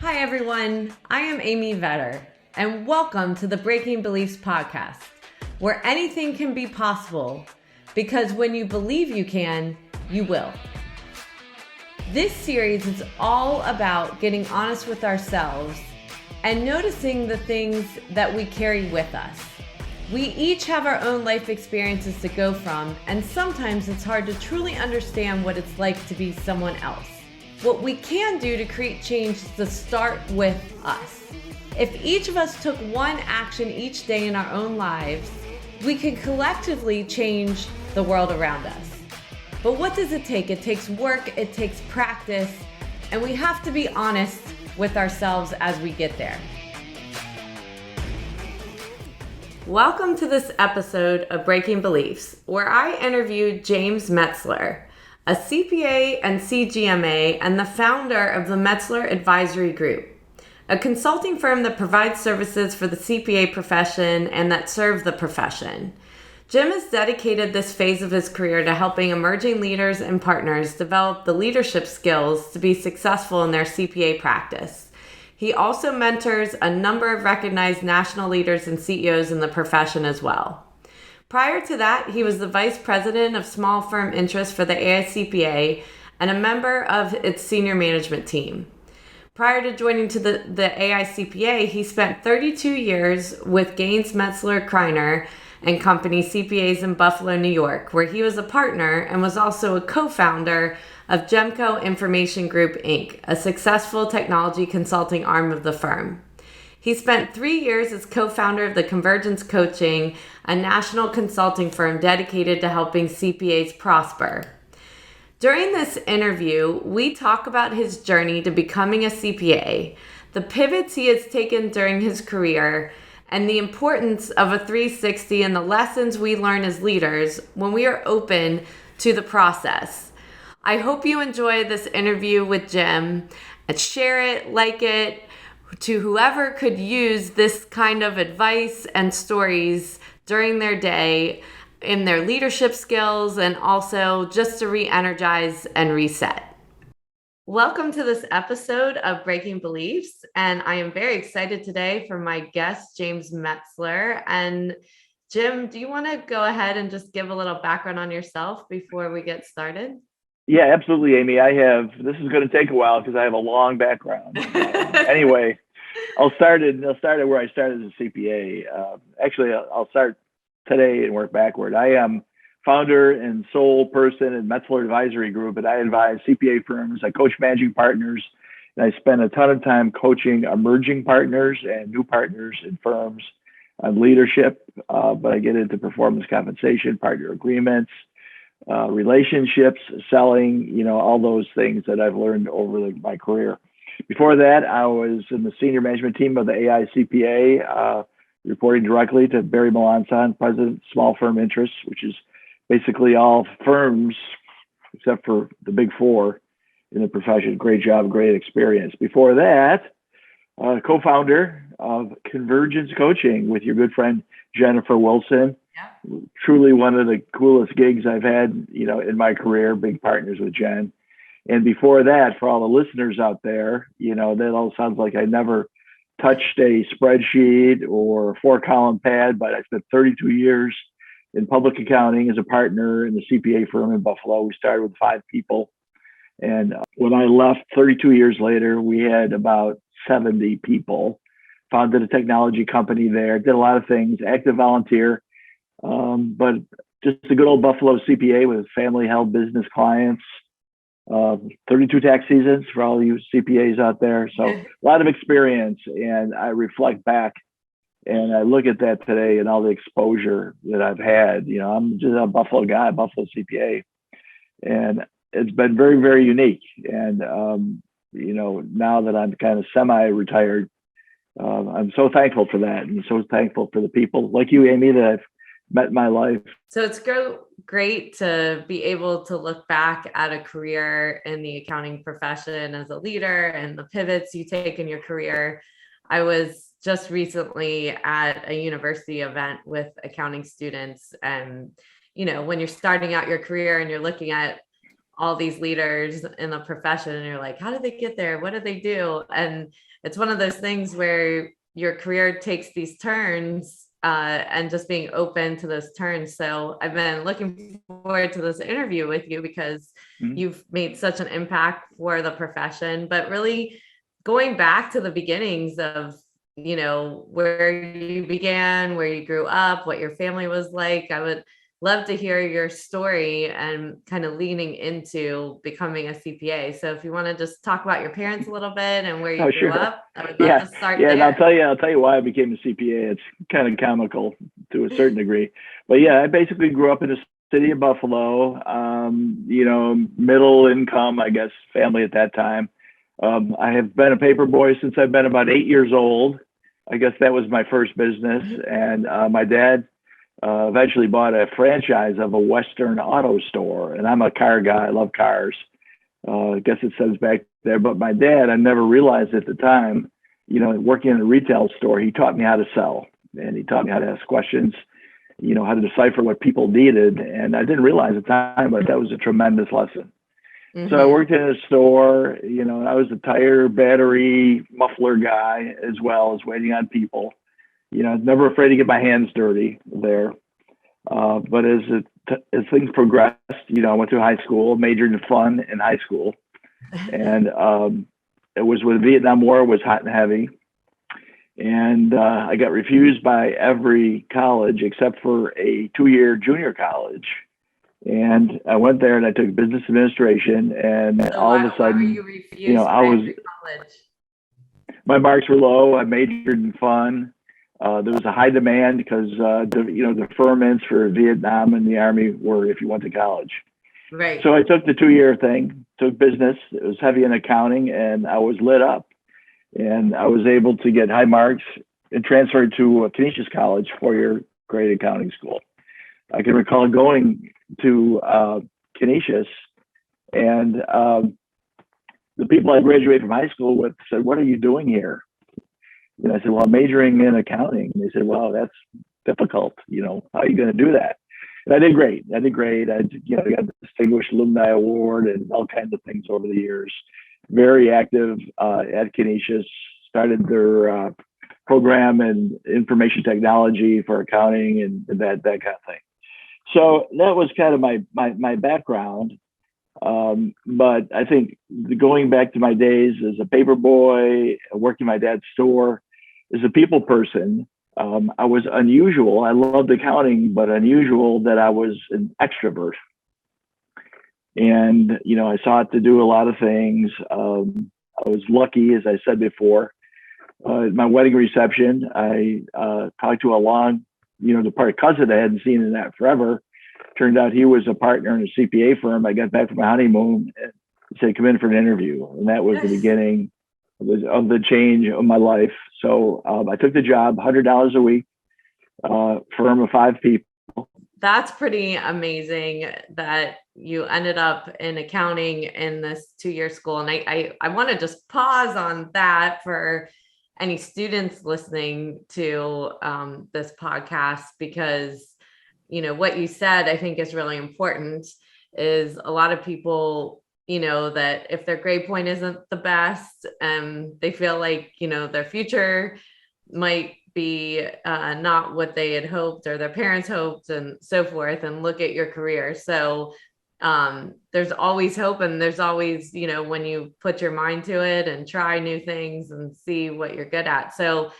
Hi, everyone. I am Amy Vetter, and welcome to the Breaking Beliefs podcast, where anything can be possible, because when you believe you can, you will. This series is all about getting honest with ourselves and noticing the things that we carry with us. We each have our own life experiences to go from, and sometimes it's hard to truly understand what it's like to be someone else. What we can do to create change is to start with us. If each of us took one action each day in our own lives, we could collectively change the world around us. But what does it take? It takes work, it takes practice, and we have to be honest with ourselves as we get there. Welcome to this episode of Breaking Beliefs, where I interviewed James Metzler, a CPA and CGMA and the founder of the Metzler Advisory Group, a consulting firm that provides services for the CPA profession and that serve the profession. Jim has dedicated this phase of his career to helping emerging leaders and partners develop the leadership skills to be successful in their CPA practice. He also mentors a number of recognized national leaders and CEOs in the profession as well. Prior to that, he was the vice president of small firm interest for the AICPA and a member of its senior management team. Prior to joining to the AICPA, he spent 32 years with James Metzler and Company CPAs in Buffalo, New York, where he was a partner and was also a co-founder of Gemco Information Group, Inc., a successful technology consulting arm of the firm. He spent 3 years as co-founder of the Convergence Coaching, a national consulting firm dedicated to helping CPAs prosper. During this interview, we talk about his journey to becoming a CPA, the pivots he has taken during his career, and the importance of a 360 and the lessons we learn as leaders when we are open to the process. I hope you enjoy this interview with Jim and share it, like it, to whoever could use this kind of advice and stories during their day in their leadership skills and also just to re-energize and reset. Welcome to this episode of Breaking Beliefs, and I am very excited today for my guest, James Metzler. And Jim, do you want to go ahead and just give a little background on yourself before we get started? Yeah, absolutely, Amy. This is going to take a while because I have a long background. Anyway, I'll start at where I started as a CPA. I'll start today and work backward. I am founder and sole person in Metzler Advisory Group, and I advise CPA firms. I coach managing partners, and I spend a ton of time coaching emerging partners and new partners in firms on leadership. But I get into performance compensation, partner agreements, relationships, selling, all those things that I've learned over my career. Before that, I was in the senior management team of the AICPA, reporting directly to Barry Melanson, president of Small Firm Interests, which is basically all firms except for the big four in the profession. Great job, great experience. Before that, co-founder of Convergence Coaching with your good friend Jennifer Wilson. Yeah. Truly one of the coolest gigs I've had, in my career, big partners with Jen. And before that, for all the listeners out there, that all sounds like I never touched a spreadsheet or a 4-column pad, but I spent 32 years in public accounting as a partner in the CPA firm in Buffalo. We started with 5 people. And when I left 32 years later, we had about 70 people, founded a technology company there, did a lot of things, active volunteer, but just a good old Buffalo CPA with family-held business clients. 32 tax seasons for all you CPAs out there. So a lot of experience, and I reflect back and I look at that today and all the exposure that I've had. I'm just a Buffalo guy, Buffalo CPA, and it's been very, very unique. And, now that I'm kind of semi-retired, I'm so thankful for that, and so thankful for the people like you, Amy, that I've met in my life. So it's great to be able to look back at a career in the accounting profession as a leader and the pivots you take in your career. I was just recently at a university event with accounting students, and when you're starting out your career and you're looking at all these leaders in the profession, and you're like, how did they get there? What did they do? And it's one of those things where your career takes these turns, and just being open to those turns. So I've been looking forward to this interview with you because you've made such an impact for the profession, but really going back to the beginnings of, where you began, where you grew up, what your family was like. I would love to hear your story and kind of leaning into becoming a CPA. So if you want to just talk about your parents a little bit and where you grew up, I would love to start there. And I'll tell you why I became a CPA. It's kind of comical to a certain degree, but yeah, I basically grew up in the city of Buffalo, middle income, I guess, family at that time. I have been a paper boy since I've been about 8 years old. I guess that was my first business. And my dad eventually bought a franchise of a Western auto store. And I'm a car guy. I love cars. I guess it says back there. But my dad, I never realized at the time, working in a retail store, he taught me how to sell. And he taught me how to ask questions, how to decipher what people needed. And I didn't realize at the time, but that was a tremendous lesson. So I worked in a store, I was a tire, battery, muffler guy, as well as waiting on people. Never afraid to get my hands dirty there. But as things progressed, I went through high school, majored in fun in high school. And it was when the Vietnam War was hot and heavy. And I got refused by every college except for a 2-year junior college. And I went there and I took business administration, and so all of a sudden, my marks were low. I majored in fun. There was a high demand because the deferments for Vietnam and the Army were if you went to college. Right. So I took the 2-year thing, took business. It was heavy in accounting, and I was lit up. And I was able to get high marks and transferred to Canisius College, 4-year grade accounting school. I can recall going to Canisius, and the people I graduated from high school with said, "What are you doing here?" And I said, "Well, I'm majoring in accounting." And they said, "Wow, that's difficult. How are you going to do that?" And I did great. I got the Distinguished Alumni Award and all kinds of things over the years. Very active at Canisius. Started their program in information technology for accounting and that kind of thing. So that was kind of my background. But I think going back to my days as a paper boy, working my dad's store, as a people person, I was unusual. I loved accounting, but unusual that I was an extrovert. And, I sought to do a lot of things. I was lucky, as I said before. At my wedding reception, I talked to the part cousin I hadn't seen in that forever. Turned out he was a partner in a CPA firm. I got back from my honeymoon and he said, "Come in for an interview." And that was the beginning of the change of my life. So I took the job, $100 a week, firm of 5 people. That's pretty amazing that you ended up in accounting in this 2-year school. And I want to just pause on that for any students listening to this podcast, because what you said, I think, is really important. Is a lot of people, that if their grade point isn't the best, they feel like, their future might be not what they had hoped or their parents hoped and so forth, and look at your career. So there's always hope, and there's always, when you put your mind to it and try new things and see what you're good at. So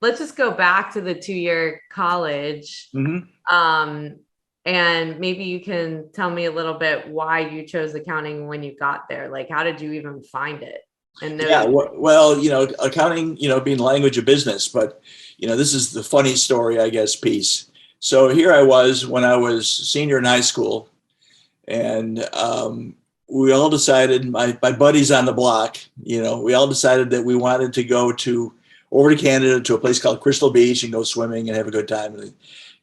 let's just go back to the 2-year college. And maybe you can tell me a little bit why you chose accounting when you got there. Like, how did you even find it? Accounting, being language of business, but, this is the funny story, I guess, piece. So here I was when I was senior in high school, and we all decided, my buddies on the block, we all decided that we wanted to go over to Canada to a place called Crystal Beach and go swimming and have a good time.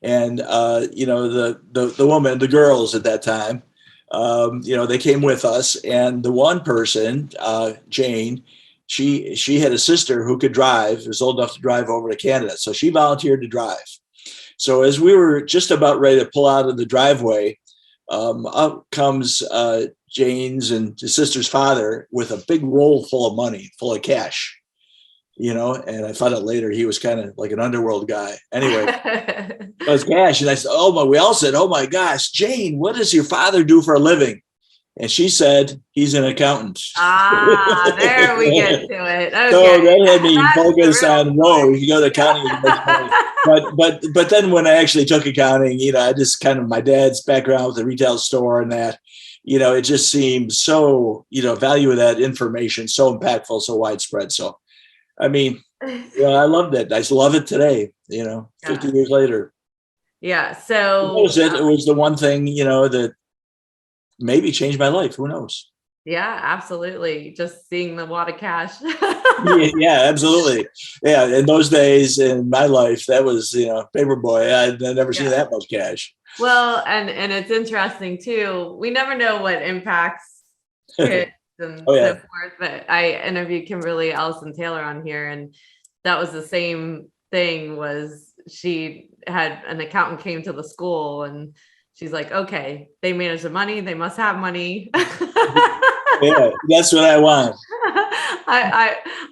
And the girls at that time, they came with us, and the one person, Jane, she had a sister who could drive, was old enough to drive over to Canada. So she volunteered to drive. So as we were just about ready to pull out of the driveway, Up comes Jane's and his sister's father with a big roll full of money, full of cash, and I found out later he was kind of like an underworld guy. Anyway, it was cash. And I said, we all said, oh my gosh, Jane, what does your father do for a living? And she said, he's an accountant. There we get to it. Okay. So that had me focused on, you can go to accounting. But then when I actually took accounting, I just kind of my dad's background with the retail store and that, it just seemed so, value of that information, so impactful, so widespread. So, I mean, I loved it. I love it today, 50 years later. Yeah. So it was the one thing, that maybe changed my life. Who knows? Yeah, absolutely. Just seeing the wad of cash. Yeah, absolutely. Yeah. In those days in my life, that was, paper boy. I'd never seen that much cash. Well, and it's interesting too. We never know what impacts kids and so forth. But I interviewed Kimberly Allison Taylor on here, and that was the same thing. Was she had an accountant came to the school, and she's like, okay, they manage the money. They must have money. Yeah, that's what I want.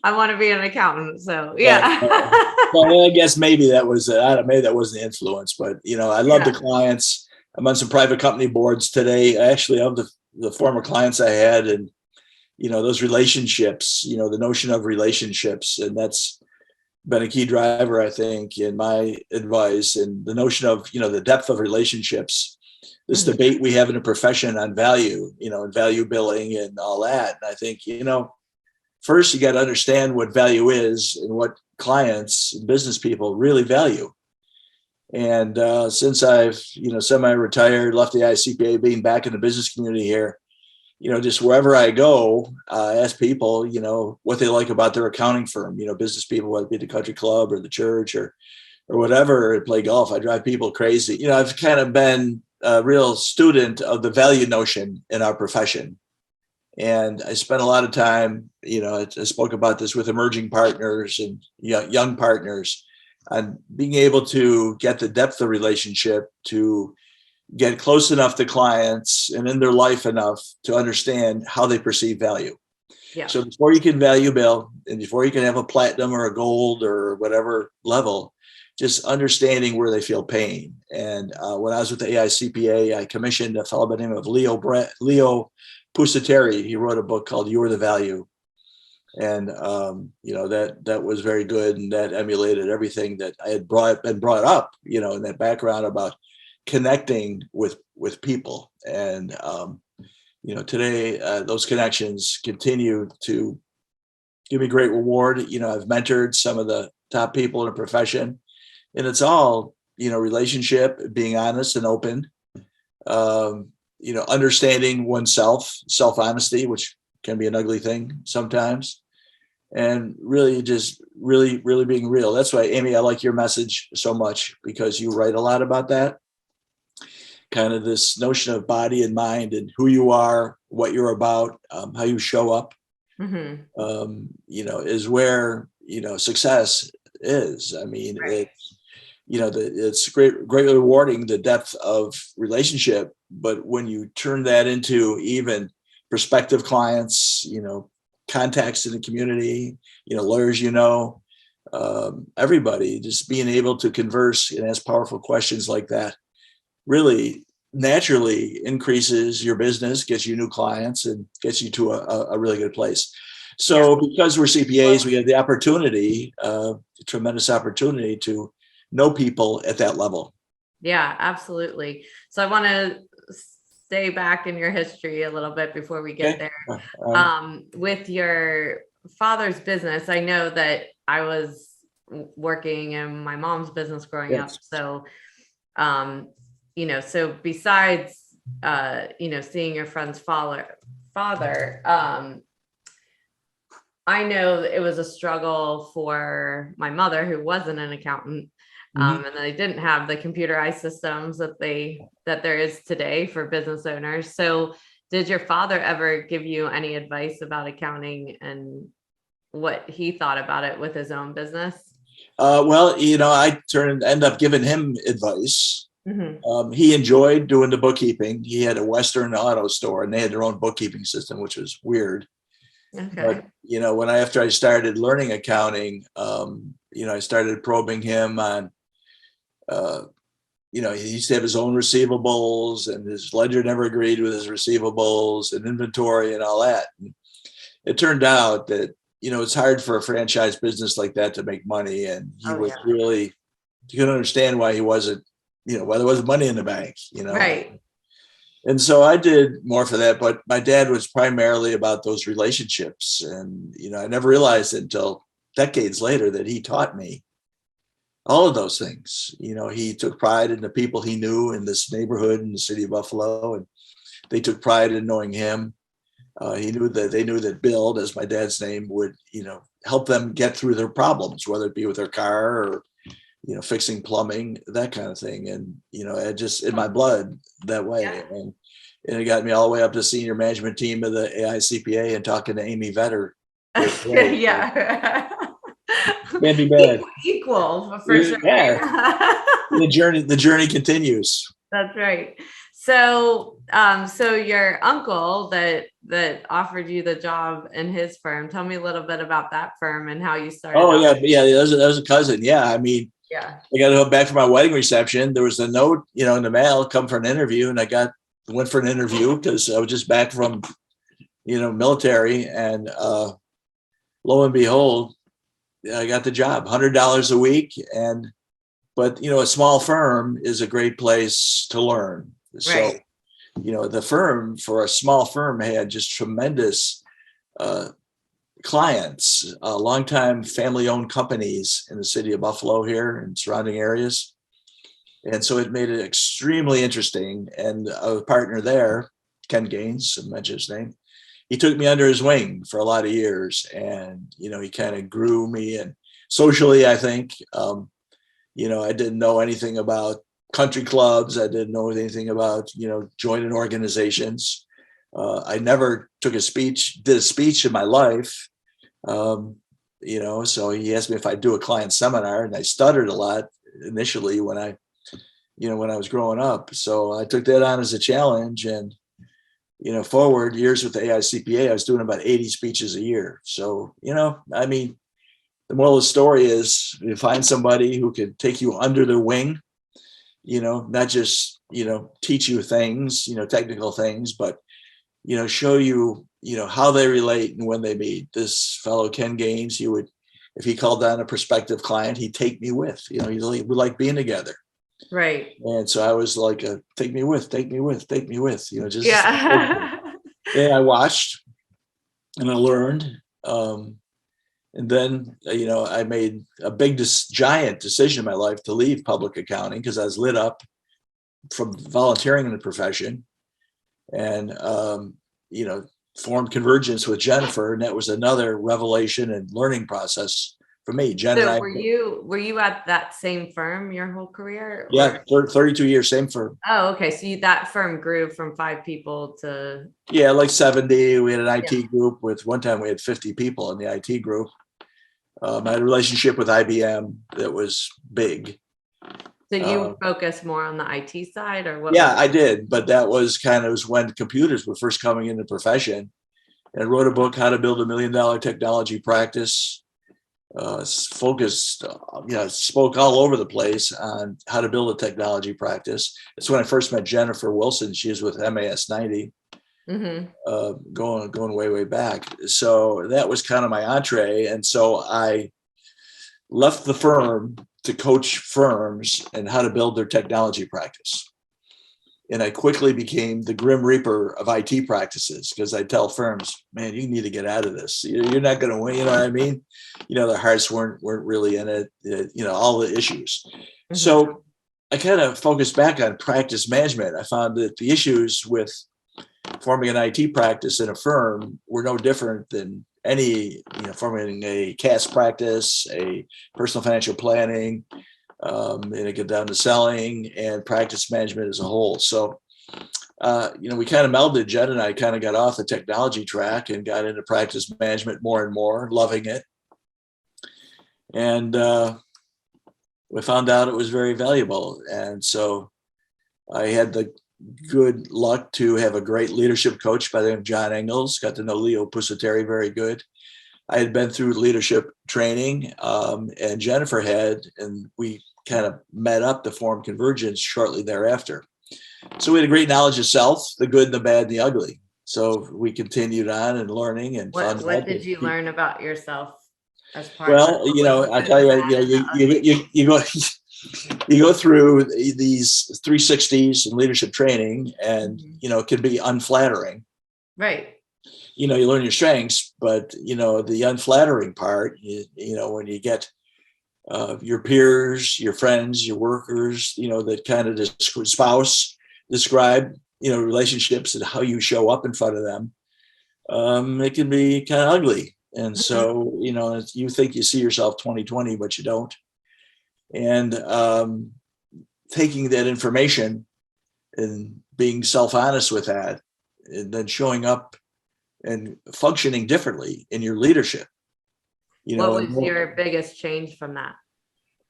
I want to be an accountant. So yeah. Well, I guess maybe that was maybe that was the influence, but I love the clients. I'm on some private company boards today, actually, of the former clients I had, and those relationships. The notion of relationships, and that's been a key driver, I think, in my advice, and the notion of the depth of relationships. This debate we have in a profession on value, and value billing and all that. And I think, first you got to understand what value is and what clients and business people really value. And since I've, semi-retired, left the ICPA, being back in the business community here, just wherever I go, I ask people, what they like about their accounting firm, business people, whether it be the country club or the church or whatever, or play golf. I drive people crazy. I've kind of been a real student of the value notion in our profession. And I spent a lot of time, I spoke about this with emerging partners and young partners, on being able to get the depth of relationship, to get close enough to clients and in their life enough to understand how they perceive value. Yeah. So before you can value bill, and before you can have a platinum or a gold or whatever level, just understanding where they feel pain. And when I was with the AICPA, I commissioned a fellow by the name of Leo Pusateri. He wrote a book called "You're the Value," and that was very good, and that emulated everything that I had been brought up, in that background about connecting with people. And today those connections continue to give me great reward. I've mentored some of the top people in the profession. And it's all, relationship, being honest and open, understanding oneself, self-honesty, which can be an ugly thing sometimes, and really just really being real. That's why, Amy, I like your message so much, because you write a lot about that. Kind of this notion of body and mind and who you are, what you're about, how you show up, is where, success is. I mean, right. It's greatly rewarding, the depth of relationship. But when you turn that into even prospective clients, contacts in the community, lawyers, everybody, just being able to converse and ask powerful questions like that really naturally increases your business, gets you new clients, and gets you to a really good place. So because we're CPAs, we have the opportunity, tremendous opportunity to know people at that level. Yeah, absolutely. So I want to stay back in your history a little bit before we get there. With your father's business, I know that I was working in my mom's business growing up. So, so besides, seeing your friend's father, I know it was a struggle for my mother, who wasn't an accountant. And they didn't have the computerized systems that there is today for business owners. So did your father ever give you any advice about accounting and what he thought about it with his own business? Well, I end up giving him advice. He enjoyed doing the bookkeeping. He had a Western auto store, and they had their own bookkeeping system, which was weird. Okay. But after I started learning accounting, I started probing him on. He used to have his own receivables, and his ledger never agreed with his receivables and inventory and all that. And it turned out that it's hard for a franchise business like that to make money, and he was really, you couldn't understand why he wasn't, why there wasn't money in the bank, Right. And so I did more for that, but my dad was primarily about those relationships, and I never realized it until decades later that he taught me all of those things. He took pride in the people he knew in this neighborhood in the city of Buffalo, and they took pride in knowing him. They knew that Bill, as my dad's name, would, help them get through their problems, whether it be with their car or, fixing plumbing, that kind of thing. And, it just in my blood that way. Yeah. And it got me all the way up to senior management team of the AICPA and talking to Amy Vetter. Yeah. Can't be bad. Equal for sure. Yeah. The journey continues. That's right. So, so your uncle that offered you the job in his firm, tell me a little bit about that firm and how you started. Oh, yeah. That was a cousin. Yeah. I mean, yeah. I got to go back for my wedding reception. There was a note, in the mail, come for an interview. And I went for an interview because I was just back from, military. And lo and behold, I got the job, $100 a week. But a small firm is a great place to learn. So, the firm, for a small firm, had just tremendous clients, longtime family-owned companies in the city of Buffalo here and surrounding areas. And so it made it extremely interesting. And a partner there, Ken Gaines, I mentioned his name, he took me under his wing for a lot of years. And, he kind of grew me. And socially, I think, I didn't know anything about country clubs. I didn't know anything about, joining organizations. I never did a speech in my life. So he asked me if I'd do a client seminar, and I stuttered a lot initially when I was growing up. So I took that on as a challenge, and, forward years with the AICPA, I was doing about 80 speeches a year. So, I mean, the moral of the story is you find somebody who can take you under their wing, not just, teach you things, technical things, but, show you, how they relate and when they meet. This fellow, Ken Gaines, if he called down a prospective client, he'd take me with, we like being together. Right. And so I was like, take me with, just, yeah. And I watched and I learned. And then, I made a giant decision in my life to leave public accounting because I was lit up from volunteering in the profession, and, formed Convergence with Jennifer. And that was another revelation and learning process for me. Jen so and I. Were you at that same firm your whole career? Yeah, 32 years, same firm. Oh, okay. So that firm grew from 5 people to. Yeah, like 70. We had an IT group one time we had 50 people in the IT group. I had a relationship with IBM that was big. So you focus more on the IT side, or what? Yeah, I did. But that was when computers were first coming into the profession. And I wrote a book, How to Build a $1 Million Technology Practice. Focused, spoke all over the place on how to build a technology practice. That's when I first met Jennifer Wilson. She was with MAS 90. Going way back. So that was kind of my entree. And so I left the firm to coach firms and how to build their technology practice. And I quickly became the grim reaper of IT practices because I tell firms, man, you need to get out of this. You're not going to win. You know what I mean? Their hearts weren't really in it, all the issues. So I kind of focused back on practice management. I found that the issues with forming an IT practice in a firm were no different than any, forming a CAS practice, a personal financial planning, and it get down to selling and practice management as a whole. So, we kind of melded. Jen and I kind of got off the technology track and got into practice management more and more, loving it. And we found out it was very valuable. And so I had the good luck to have a great leadership coach by the name of John Engels. Got to know Leo Pusateri very good. I had been through leadership training, and Jennifer had, and we kind of met up to form Convergence shortly thereafter. So we had a great knowledge of self, the good, the bad, and the ugly. So we continued on and learning and found what did you learn about yourself as part well, of I tell you, you go through these 360s in leadership training, and it can be unflattering. Right. You learn your strengths, but the unflattering part, when you get your peers, your friends, your workers, that kind of describe relationships and how you show up in front of them, it can be kind of ugly. And so you think you see yourself 20/20, but you don't. And taking that information and being self-honest with that, and then showing up and functioning differently in your leadership. What was your biggest change from that?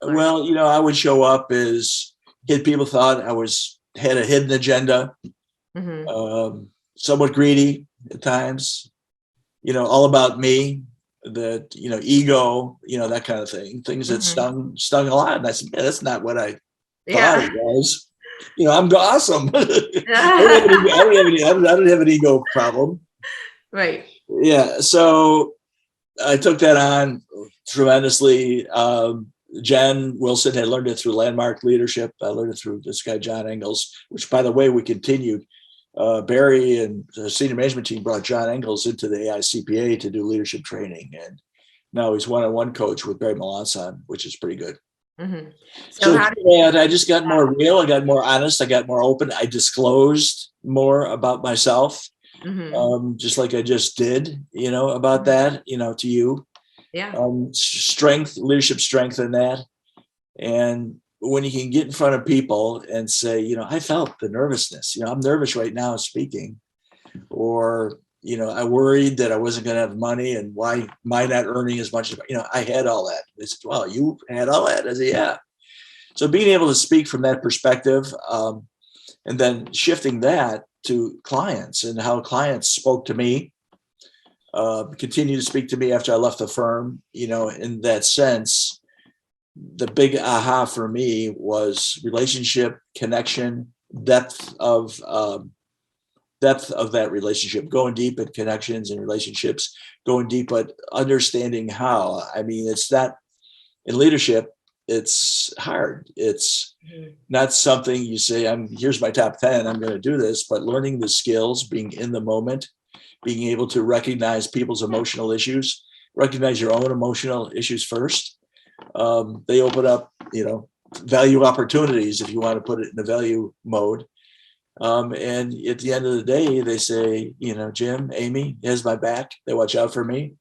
Well, I would show up as people thought I had a hidden agenda, somewhat greedy at times, all about me, that, ego, that kind of thing, things that stung a lot. And I said, yeah, that's not what I thought it was. I'm awesome. I don't have an ego problem. Right. Yeah. So I took that on tremendously. Jen Wilson had learned it through Landmark Leadership. I learned it through this guy, John Engels, which, by the way, we continued. Barry and the senior management team brought John Engels into the AICPA to do leadership training. And now he's one-on-one coach with Barry Melanson, which is pretty good. So I just got more real. I got more honest. I got more open. I disclosed more about myself, just like I just did, about that, to you. Yeah. Leadership strength in that. And when you can get in front of people and say, I felt the nervousness, I'm nervous right now speaking, or, I worried that I wasn't going to have money, and why am I not earning as much as, I had all that. They said, well, you had all that. I said, yeah. So being able to speak from that perspective, and then shifting that to clients and how clients spoke to me, continue to speak to me after I left the firm, in that sense. The big aha for me was relationship, connection, depth of that relationship, going deep at connections and relationships, going deep at understanding how. I mean, it's not in leadership. It's hard. It's not something you say, here's my top 10, I'm going to do this, but learning the skills, being in the moment, being able to recognize people's emotional issues, recognize your own emotional issues first. They open up, value opportunities, if you want to put it in the value mode. And at the end of the day, they say, Jim, Amy has my back. They watch out for me.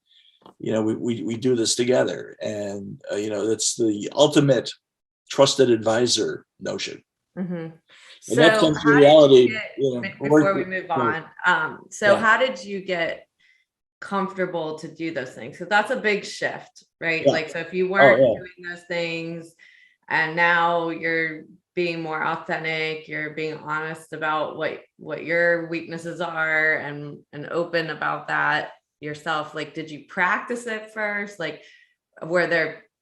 We do this together. And, that's the ultimate trusted advisor notion. And that comes to reality. Before we move on. How did you get comfortable to do those things? So that's a big shift, right? Yeah. Like, so if you weren't doing those things and now you're being more authentic, you're being honest about what your weaknesses are and open about that yourself. Like, did you practice it first? Like,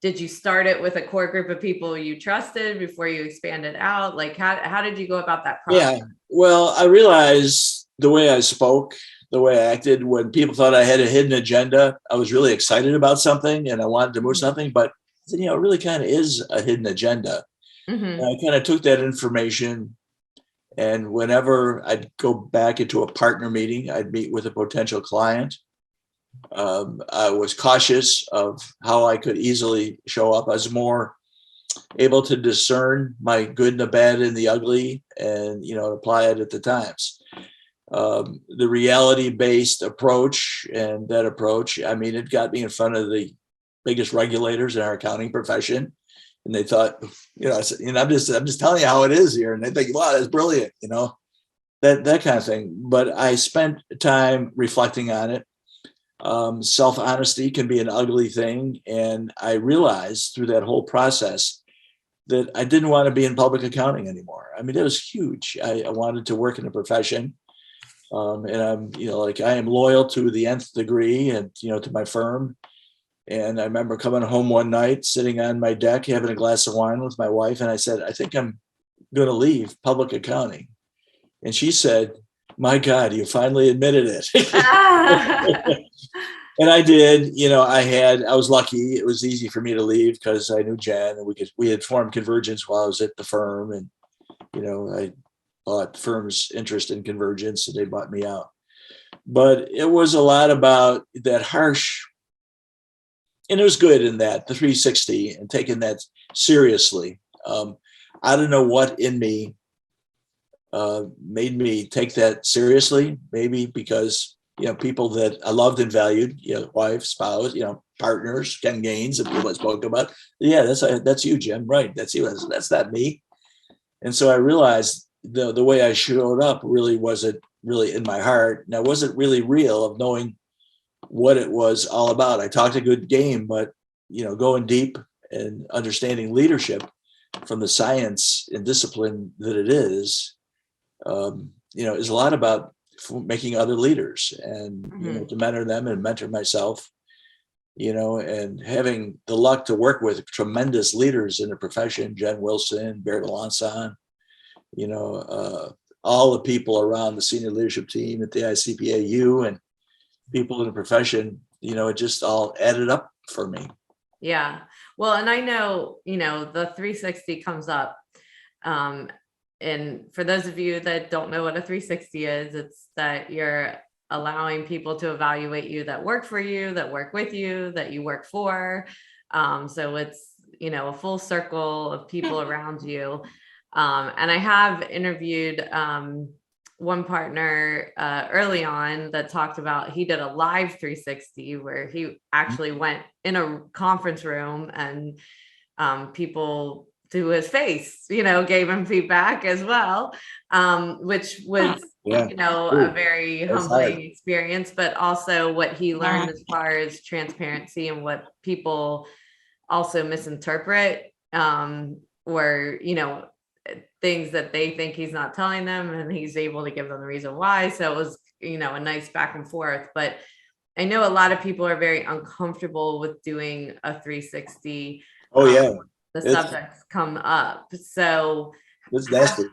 did you start it with a core group of people you trusted before you expanded out? Like, how did you go about that process? Yeah, well, I realized the way I spoke, the way I acted, when people thought I had a hidden agenda, I was really excited about something and I wanted to move something, but I said, it really kind of is a hidden agenda. And I kind of took that information, and whenever I'd go back into a partner meeting, I'd meet with a potential client. I was cautious of how I could easily show up. I was more able to discern my good and the bad and the ugly, and apply it at the times. The reality-based approach, and that approach, it got me in front of the biggest regulators in our accounting profession, and they thought, I said, I'm just telling you how it is here, and they think, wow, that's brilliant, that kind of thing. But I spent time reflecting on it. Self-honesty can be an ugly thing, and I realized through that whole process that I didn't want to be in public accounting anymore. I mean, it was huge. I wanted to work in a profession. And I'm, like I am loyal to the nth degree and, to my firm. And I remember coming home one night, sitting on my deck, having a glass of wine with my wife. And I said, I think I'm going to leave public accounting. And she said, my God, you finally admitted it. And I did. I was lucky. It was easy for me to leave because I knew Jen, and we had formed Convergence while I was at the firm. And, I bought the firm's interest in Convergence, so they bought me out. But it was a lot about that harsh, and it was good in that, the 360 and taking that seriously. I don't know what in me made me take that seriously. Maybe because people that I loved and valued, wife, spouse, partners, Ken Gaines, and people I spoke about. Yeah, that's you, Jim. Right, that's you. That's not me. And so I realized the way I showed up really wasn't really in my heart, and I wasn't really real of knowing what it was all about. I talked a good game, but going deep and understanding leadership from the science and discipline that it is a lot about making other leaders and to mentor them and mentor myself, and having the luck to work with tremendous leaders in the profession, Jen Wilson, Barry Melanson, all the people around the senior leadership team at the ICPAU and people in the profession, it just all added up for me. Yeah. Well, and I know, the 360 comes up. And for those of you that don't know what a 360 is, it's that you're allowing people to evaluate you that work for you, that work with you, that you work for. So it's, a full circle of people around you. And I have interviewed one partner early on that talked about, he did a live 360 where he actually went in a conference room and people to his face, gave him feedback as well, which was, a very humbling experience, but also what he learned as far as transparency and what people also misinterpret, where, things that they think he's not telling them, and he's able to give them the reason why. So it was, a nice back and forth. But I know a lot of people are very uncomfortable with doing a 360. Oh, yeah. The subjects come up. So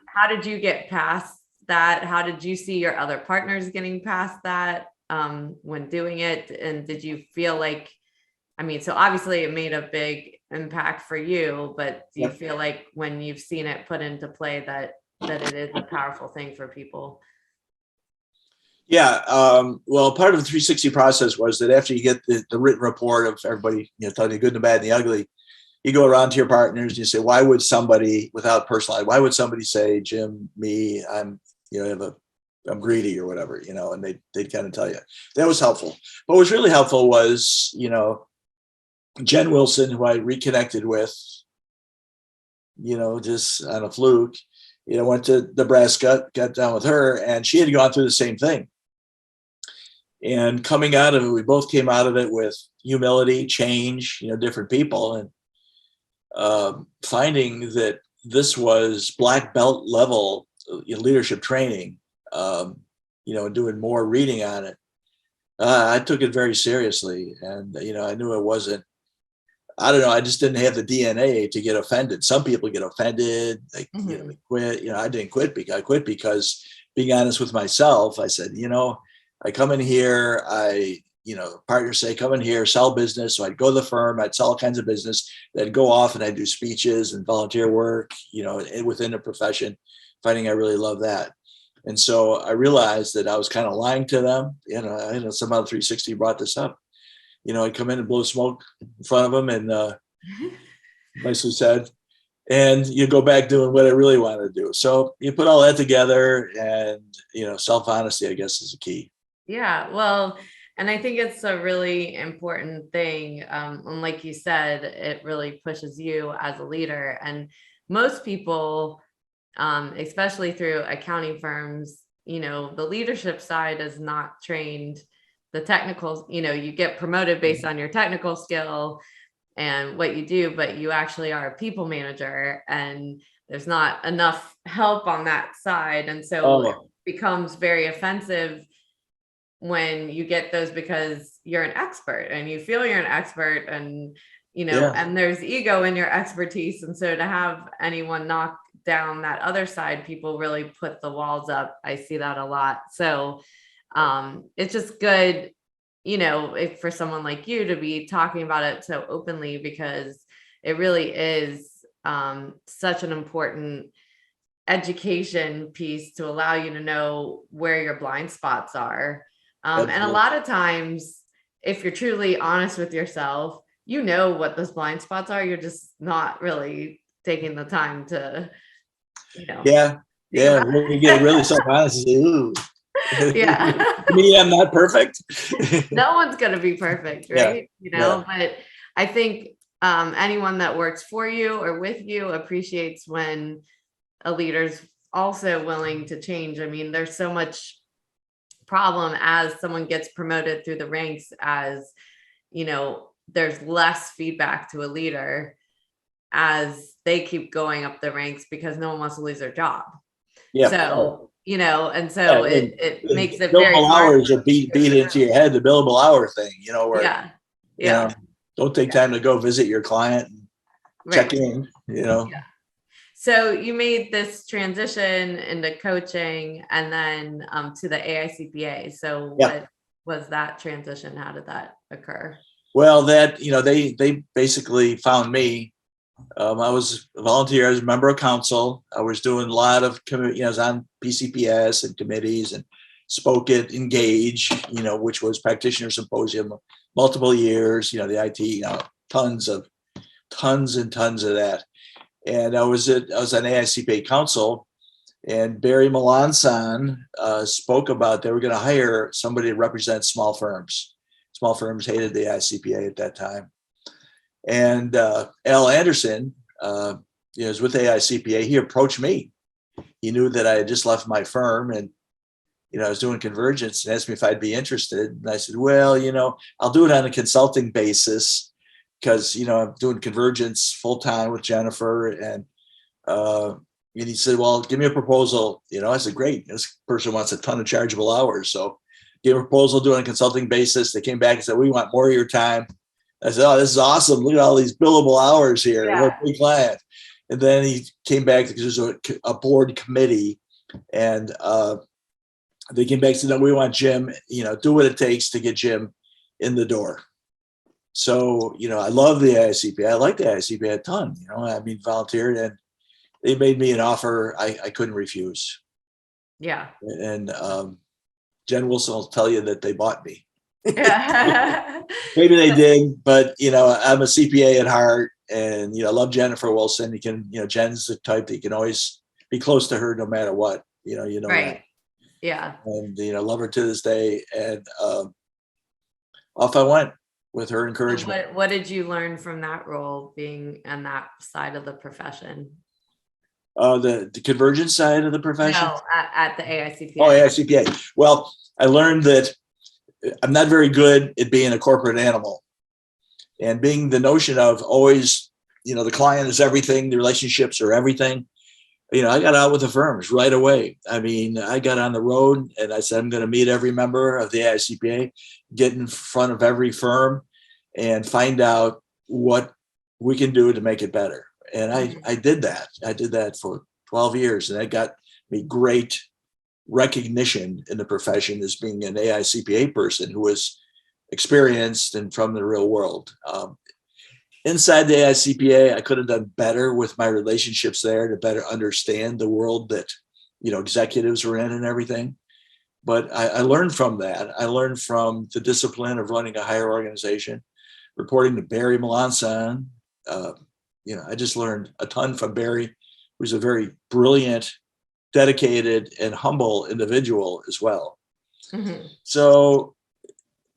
how did you get past that? How did you see your other partners getting past that when doing it? And did you feel like, so obviously it made a big impact for you, but do you feel like when you've seen it put into play that it is a powerful thing for people? Yeah. Well, part of the 360 process was that after you get the written report of everybody, telling you good, the bad, and the ugly, you go around to your partners and you say, why would somebody, without personalized, why would somebody say, Jim, me, I'm greedy or whatever, and they'd kind of tell you. That was helpful. But what was really helpful was, Jen Wilson, who I reconnected with, just on a fluke, went to Nebraska, got down with her, and she had gone through the same thing. And coming out of it, we both came out of it with humility, change, different people, and finding that this was black belt level leadership training, doing more reading on it. I took it very seriously, and I knew it wasn't. I don't know. I just didn't have the DNA to get offended. Some people get offended. They, they quit. I didn't quit because I quit because, being honest with myself, I said, I come in here. Partners say, come in here, sell business. So I'd go to the firm. I'd sell all kinds of business. Then go off and I'd do speeches and volunteer work. Within the profession, finding I really love that. And so I realized that I was kind of lying to them. Somehow 360 brought this up. I'd come in and blow smoke in front of them and nicely said, and you go back doing what I really wanted to do. So you put all that together and, self-honesty, I guess, is the key. Yeah, well, and I think it's a really important thing. And like you said, it really pushes you as a leader. And most people, especially through accounting firms, the leadership side is not trained. The technical, you get promoted based on your technical skill, and what you do, but you actually are a people manager, and there's not enough help on that side. And so it becomes very offensive when you get those, because you're an expert and you feel you're an expert, and and there's ego in your expertise. And so to have anyone knock down that other side, people really put the walls up. I see that a lot. So it's just good, if for someone like you to be talking about it so openly, because it really is such an important education piece to allow you to know where your blind spots are. And a lot of times, if you're truly honest with yourself, what those blind spots are. You're just not really taking the time to, Yeah. When you get really self-honest, you say, ooh. Yeah. Me, I'm not perfect. No one's going to be perfect, right? But I think anyone that works for you or with you appreciates when a leader's also willing to change. I mean, there's so much problem as someone gets promoted through the ranks, as there's less feedback to a leader as they keep going up the ranks, because no one wants to lose their job. So and so it makes it very billable hard. Hours are beat into your head, the billable hour thing, where don't take time to go visit your client and check in. So you made this transition into coaching, and then to the AICPA. So what was that transition? How did that occur? Well, that, they basically found me. I was a volunteer. I was a member of council. I was doing a lot of, I was on PCPS and committees, and spoke at Engage, which was practitioner symposium, multiple years, the IT, tons and tons of that. And I was on AICPA council, and Barry Melanson spoke about they were going to hire somebody to represent small firms. Small firms hated the AICPA at that time. And Al Anderson, was with AICPA. He approached me. He knew that I had just left my firm, and I was doing convergence, and asked me if I'd be interested. And I said, well, I'll do it on a consulting basis, because I'm doing convergence full time with Jennifer. And he said, well, give me a proposal. I said, great. This person wants a ton of chargeable hours, so gave a proposal, do it on a consulting basis. They came back and said, we want more of your time. I said, oh, this is awesome. Look at all these billable hours here. What a big client. And then he came back, because there's a board committee, and they came back and said, no, we want Jim, do what it takes to get Jim in the door. So, I love the AICPA. I like the AICPA a ton. Volunteered, and they made me an offer I couldn't refuse. Yeah. And Jen Wilson will tell you that they bought me. Maybe they did, but I'm a CPA at heart, and I love Jennifer Wilson. You can, Jen's the type that you can always be close to her no matter what. Right. That. Yeah. And love her to this day. And off I went with her encouragement. What did you learn from that role, being on that side of the profession? The convergence side of the profession? No, at the AICPA. Oh, AICPA. Well, I learned that I'm not very good at being a corporate animal, and being the notion of always, the client is everything, the relationships are everything. I got out with the firms right away. I got on the road, and I said, I'm going to meet every member of the AICPA, get in front of every firm, and find out what we can do to make it better. And I did that. I did that for 12 years, and that got me great recognition in the profession as being an AICPA person who was experienced and from the real world. Inside the AICPA, I could have done better with my relationships there to better understand the world that, executives were in and everything. But I learned from that. I learned from the discipline of running a higher organization, reporting to Barry Melanson. I just learned a ton from Barry, who's a very brilliant, dedicated, and humble individual as well. Mm-hmm. So,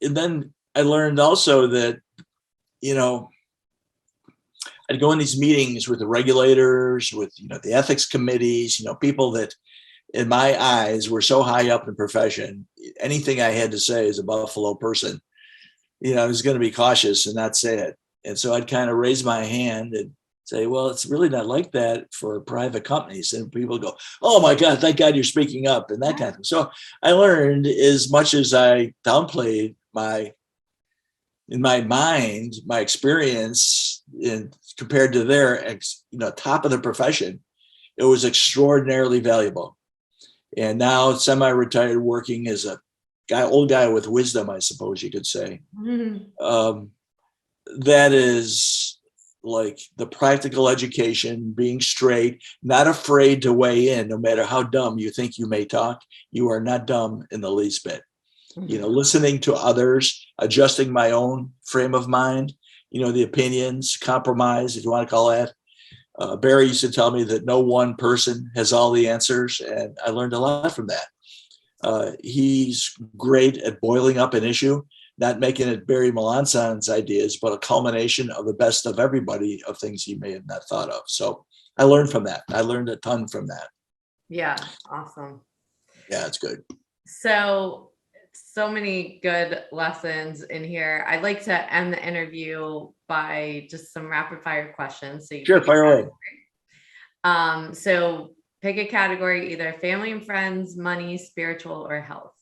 and then I learned also that, I'd go in these meetings with the regulators, with, the ethics committees, people that in my eyes were so high up in the profession. Anything I had to say as a Buffalo person, I was going to be cautious and not say it. And so I'd kind of raise my hand and say, well, it's really not like that for private companies. And people go, oh my God, thank God you're speaking up, and that kind of thing. So I learned, as much as I downplayed in my mind, my experience compared to their, top of the profession, it was extraordinarily valuable. And now semi-retired, working as a old guy with wisdom, I suppose you could say. Mm-hmm. That is like the practical education, being straight, not afraid to weigh in, no matter how dumb you think you may talk. You are not dumb in the least bit. Mm-hmm. Listening to others, adjusting my own frame of mind, the opinions, compromise, if you want to call that. Barry used to tell me that no one person has all the answers, and I learned a lot from that. He's great at boiling up an issue, not making it Barry Melancon's ideas, but a culmination of the best of everybody, of things he may have not thought of. So I learned from that. I learned a ton from that. Yeah, awesome. Yeah, it's good. So many good lessons in here. I'd like to end the interview by just some rapid fire questions. So sure, fire away. So pick a category, either family and friends, money, spiritual, or health.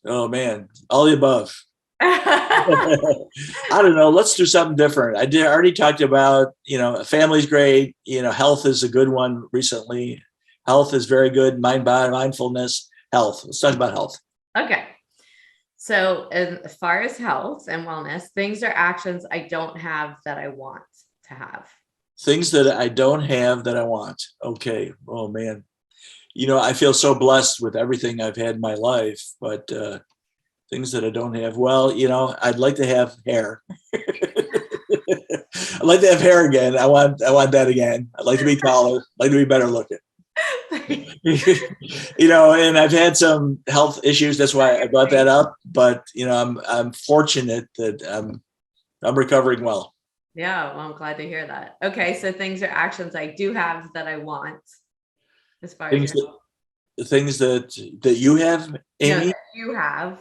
Oh man, all the above. I don't know. Let's do something different. I already talked about, family's great. Health is a good one recently. Health is very good. Mind, body, mindfulness, health. Let's talk about health. Okay. So as far as health and wellness, things or actions I don't have that I want to have. Things that I don't have that I want. Okay. Oh man. I feel so blessed with everything I've had in my life, but things that I don't have. Well, I'd like to have hair. I'd like to have hair again. I want that again. I'd like to be taller. I'd like to be better looking. And I've had some health issues. That's why I brought that up. But I'm fortunate that I'm recovering well. Yeah, well, I'm glad to hear that. Okay, so things or actions I do have that I want, as far as things that you have, Amy. No, that you have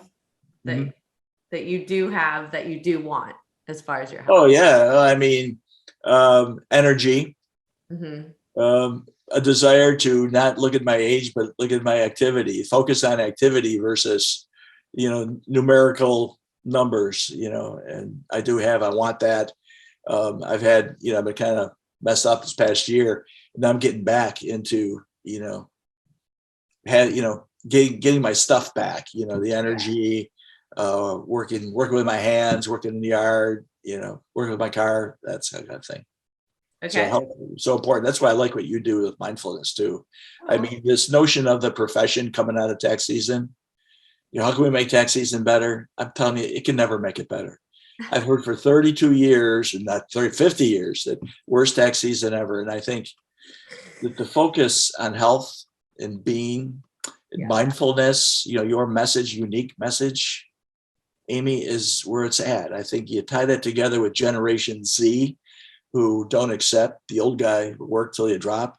that you do have that you do want, as far as your health. Oh yeah, I mean, energy. Mm-hmm. A desire to not look at my age, but look at my activity, focus on activity versus, numerical numbers, and I want that. I've had, I've been kind of messed up this past year, and I'm getting back into, getting my stuff back, the energy, working with my hands, working in the yard, working with my car, that kind of thing. Okay. So important. That's why I like what you do with mindfulness too. I mean, this notion of the profession coming out of tax season, how can we make tax season better? I'm telling you, it can never make it better. I've heard for 32 years, and not 50 years, that worst tax season ever. And I think that the focus on health and being, and mindfulness, your message, unique message, Amy, is where it's at. I think you tie that together with Generation Z, who don't accept the old guy work till you drop.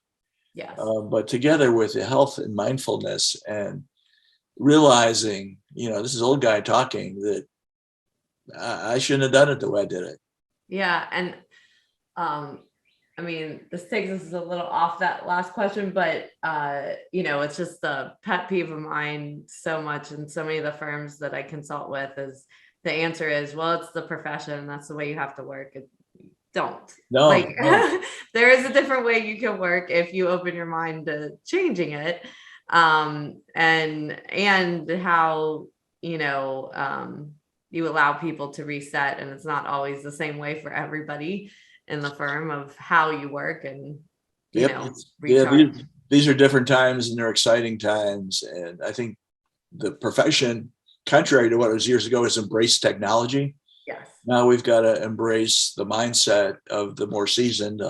Yes. But together with the health and mindfulness and realizing, this is old guy talking, that I shouldn't have done it the way I did it. Yeah. And I mean, this takes us a little off that last question, but it's just a pet peeve of mine so much. And so many of the firms that I consult with, is the answer is, well, it's the profession. That's the way you have to work. Don't. No. There is a different way you can work if you open your mind to changing it. And how, you allow people to reset, and it's not always the same way for everybody in the firm of how you work and, recharge. These are different times, and they're exciting times. And I think the profession, contrary to what it was years ago, has embraced technology. Yes. Now we've got to embrace the mindset of the more seasoned,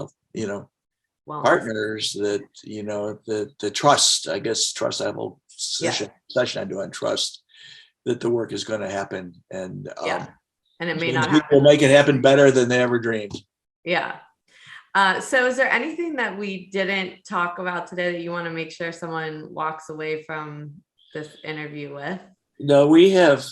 partners that, the trust, I have a whole session I do on trust, that the work is going to happen. And, and it may not happen. People make it happen better than they ever dreamed. Yeah. So is there anything that we didn't talk about today that you want to make sure someone walks away from this interview with? No, we have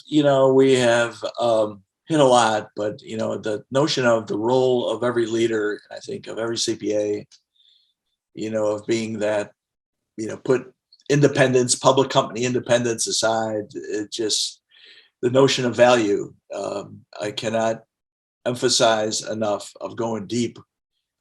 hit a lot, but the notion of the role of every leader, I think of every CPA, of being that, put independence, public company independence aside, it just the notion of value. I cannot emphasize enough of going deep,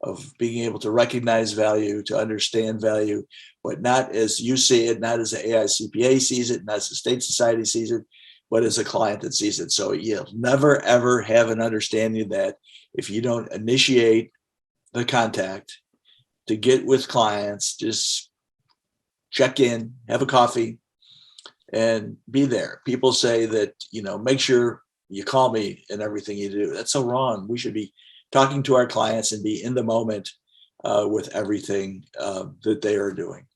of being able to recognize value, to understand value, but not as you see it, not as the AICPA sees it, not as the state society sees it, but as a client that sees it. So you'll never, ever have an understanding of that if you don't initiate the contact to get with clients, just check in, have a coffee, and be there. People say that, make sure you call me in everything you do. That's so wrong. We should be talking to our clients and be in the moment with everything that they are doing.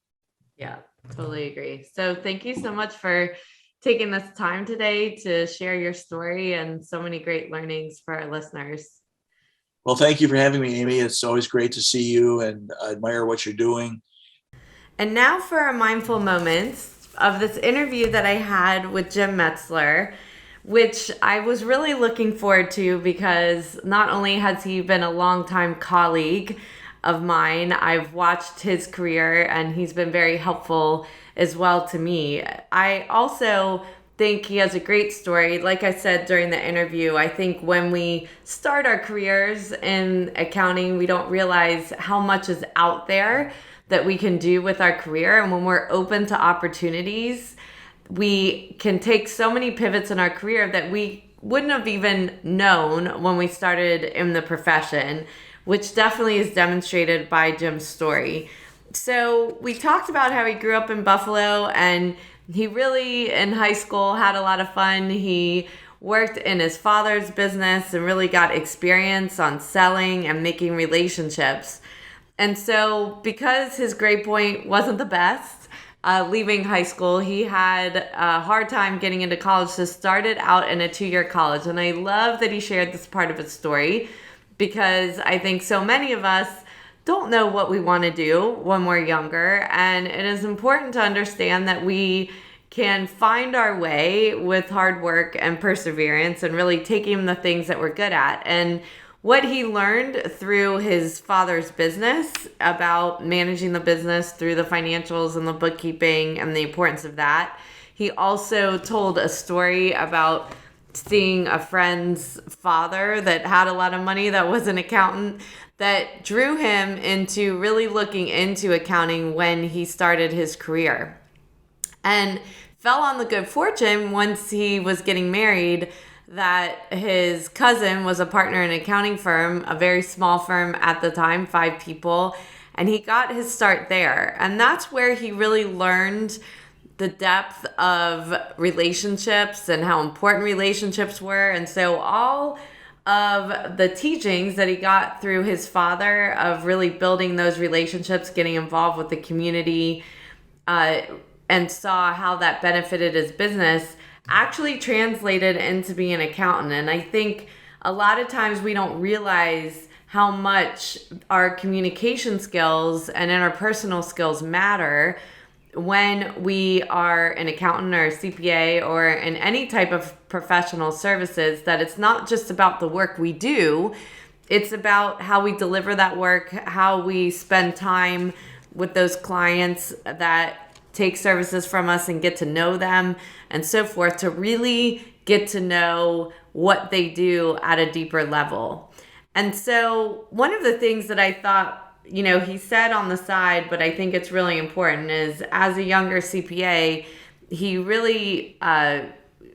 Yeah, totally agree. So thank you so much for taking this time today to share your story and so many great learnings for our listeners. Well, thank you for having me, Amy. It's always great to see you, and I admire what you're doing. And now for a mindful moment of this interview that I had with Jim Metzler, which I was really looking forward to because not only has he been a longtime colleague of mine, I've watched his career and he's been very helpful as well to me. I also think he has a great story. Like I said during the interview, I think when we start our careers in accounting, we don't realize how much is out there that we can do with our career. And when we're open to opportunities, we can take so many pivots in our career that we wouldn't have even known when we started in the profession, which definitely is demonstrated by Jim's story. So we talked about how he grew up in Buffalo, and he really, in high school, had a lot of fun. He worked in his father's business and really got experience on selling and making relationships. And so because his grade point wasn't the best, leaving high school, he had a hard time getting into college, so started out in a 2-year college. And I love that he shared this part of his story because I think so many of us don't know what we want to do when we're younger. And it is important to understand that we can find our way with hard work and perseverance and really taking the things that we're good at. And what he learned through his father's business about managing the business through the financials and the bookkeeping and the importance of that. He also told a story about seeing a friend's father that had a lot of money that was an accountant that drew him into really looking into accounting when he started his career. And fell on the good fortune once he was getting married that his cousin was a partner in an accounting firm, a very small firm at the time, 5 people, and he got his start there. And that's where he really learned the depth of relationships and how important relationships were. And so all of the teachings that he got through his father of really building those relationships, getting involved with the community, and saw how that benefited his business, actually translated into being an accountant. And I think a lot of times we don't realize how much our communication skills and interpersonal skills matter when we are an accountant or a CPA or in any type of professional services, that it's not just about the work we do, it's about how we deliver that work, how we spend time with those clients that take services from us and get to know them and so forth, to really get to know what they do at a deeper level. And so one of the things that I thought, he said on the side, but I think it's really important, is as a younger CPA, he really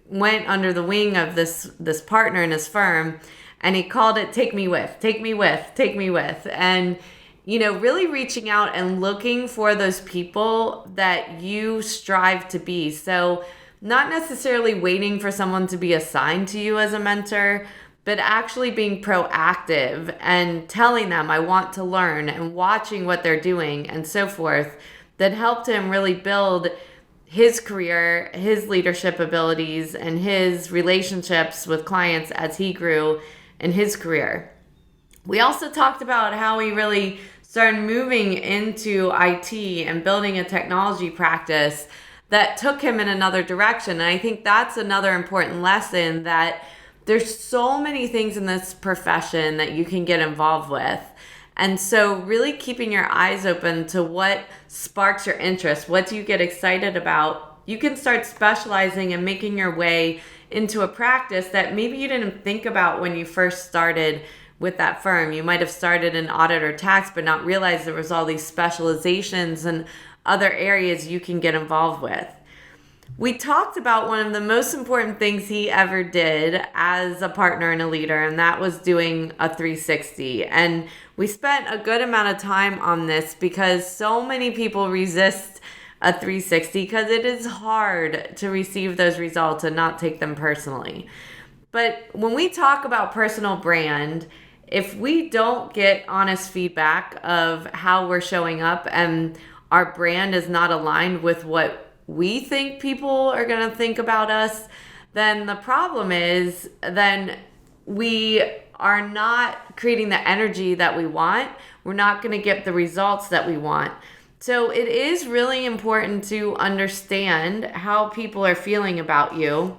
went under the wing of this partner in his firm, and he called it take me with. And really reaching out and looking for those people that you strive to be. So not necessarily waiting for someone to be assigned to you as a mentor, but actually being proactive and telling them, I want to learn, and watching what they're doing and so forth, that helped him really build his career, his leadership abilities, and his relationships with clients as he grew in his career. We also talked about how he really started moving into IT and building a technology practice that took him in another direction. And I think that's another important lesson, that there's so many things in this profession that you can get involved with. And so really keeping your eyes open to what sparks your interest, what do you get excited about, you can start specializing and making your way into a practice that maybe you didn't think about when you first started with that firm. You might have started in audit or tax, but not realize there was all these specializations and other areas you can get involved with. We talked about one of the most important things he ever did as a partner and a leader, and that was doing a 360. And we spent a good amount of time on this because so many people resist a 360 because it is hard to receive those results and not take them personally. But when we talk about personal brand, if we don't get honest feedback of how we're showing up and our brand is not aligned with what we think people are going to think about us, then the problem is then we are not creating the energy that we want. We're not going to get the results that we want. So it is really important to understand how people are feeling about you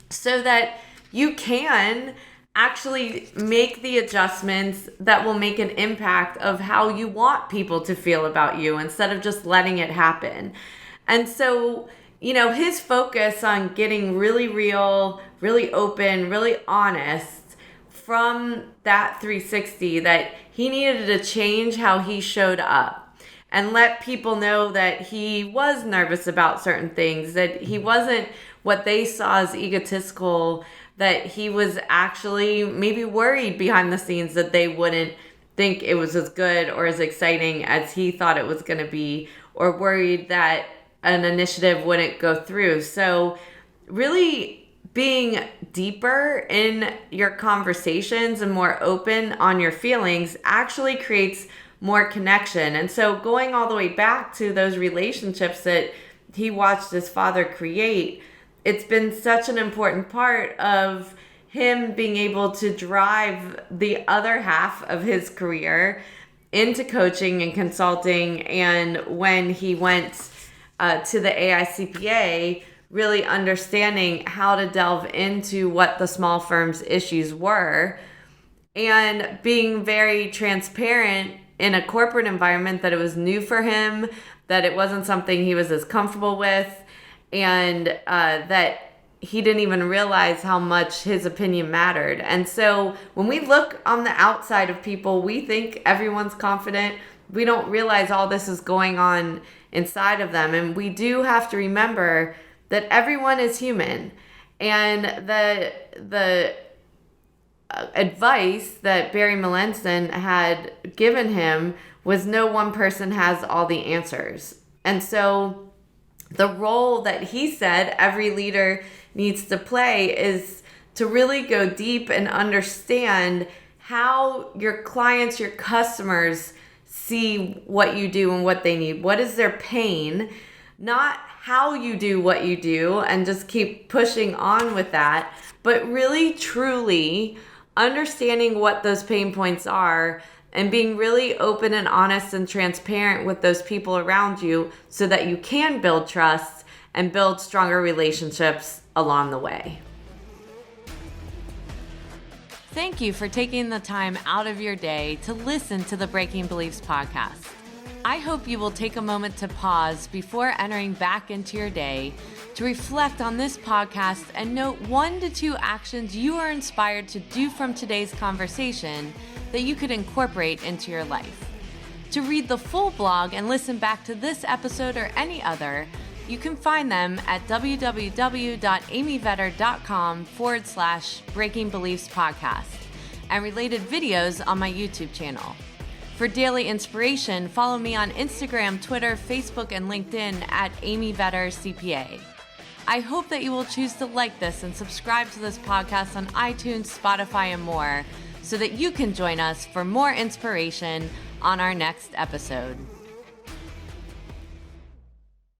so that you can actually make the adjustments that will make an impact of how you want people to feel about you instead of just letting it happen. And so, his focus on getting really real, really open, really honest from that 360, that he needed to change how he showed up and let people know that he was nervous about certain things, that he wasn't what they saw as egotistical, that he was actually maybe worried behind the scenes that they wouldn't think it was as good or as exciting as he thought it was going to be, or worried that an initiative wouldn't go through. So really being deeper in your conversations and more open on your feelings actually creates more connection. And so going all the way back to those relationships that he watched his father create, it's been such an important part of him being able to drive the other half of his career into coaching and consulting. And when he went to the AICPA, really understanding how to delve into what the small firm's issues were and being very transparent in a corporate environment that it was new for him, that it wasn't something he was as comfortable with, and that he didn't even realize how much his opinion mattered. And so when we look on the outside of people, we think everyone's confident. We don't realize all this is going on inside of them. And we do have to remember that everyone is human. And the advice that Barry Melanson had given him was no one person has all the answers. And so the role that he said every leader needs to play is to really go deep and understand how your clients, your customers see what you do and what they need. What is their pain? Not how you do what you do and just keep pushing on with that, but really truly understanding what those pain points are and being really open and honest and transparent with those people around you so that you can build trust and build stronger relationships along the way. Thank you for taking the time out of your day to listen to the Breaking Beliefs podcast. I hope you will take a moment to pause before entering back into your day to reflect on this podcast and note 1 to 2 actions you are inspired to do from today's conversation that you could incorporate into your life. To read the full blog and listen back to this episode or any other, you can find them at www.amyvetter.com/Breaking Beliefs podcast and related videos on my YouTube channel. For daily inspiration, follow me on Instagram, Twitter, Facebook, and LinkedIn at Amy Vetter CPA. I hope that you will choose to like this and subscribe to this podcast on iTunes, Spotify, and more so that you can join us for more inspiration on our next episode.